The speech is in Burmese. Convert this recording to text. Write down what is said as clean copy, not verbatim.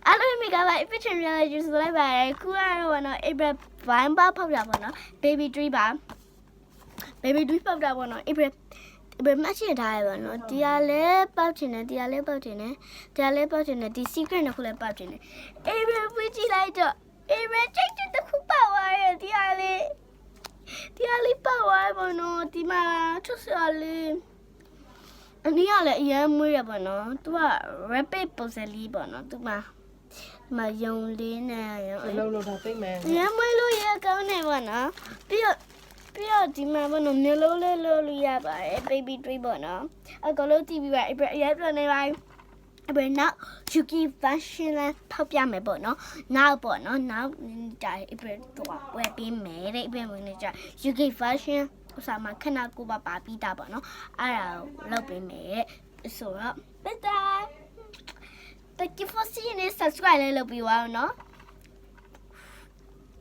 အားလုံးမိကပါ efficient reality ဆိုလိုက်ပါတယ်ခုကတော့နော် April Vine ပါဖောက်တာပေါ့နော် baby tree ပါ baby tree ဖောက်တာပေါ့နော် April မှတ်ချင်ထားရပါတော့တရားလဲပောက်ချင်တယ်တရားလဲပောက်ချင်တယ်တရားလဲပောက်ချင်တယ်ဒီ secret နှစ်ခုလဲပောက်ချင်တယ် April ဖွင့်ကြည့်လိုက်တော့ April ချိတ်တစ်ခုပောက်သွားတယ်တရားလေးပောက်သွားပါတော့ဒီမှာထုစရလေးအနည်းကလည်းအရင်မွေးရပါတော့သူက rapid ပုံစံလေးပေါ့နော်သူမယုံလေးနဲ့ရော လုံးတာသိမ့်မယ် ရမ်းမွေးလို့ရကောင်းနေပါနော်ပြီးတော့ဒီမှာဘယ်လိုမျိုးလုံးလေးလို့ရပါတယ် baby tree ပေါ့နော်အကလို့တီးပြီးပါအရက်ပြနေပါအဲ့နောက် Yuki fashion နဲ့ဖောက်ပြမယ်ပေါ့နော်နောက်ပေါ့နော်နောက်ဒါတော့ဝယ်ပေးမယ်တဲ့ဝင်နေကြ Yuki fashion ဥစားမှာခဏကိုပါပြီးတာပေါ့နော်အဲ့ဒါလုပ်ပေးမယ်ဆိုတော့ bye bye thank you for seeing this subscribe လေးလုပ်ပြီးပါဦးနော်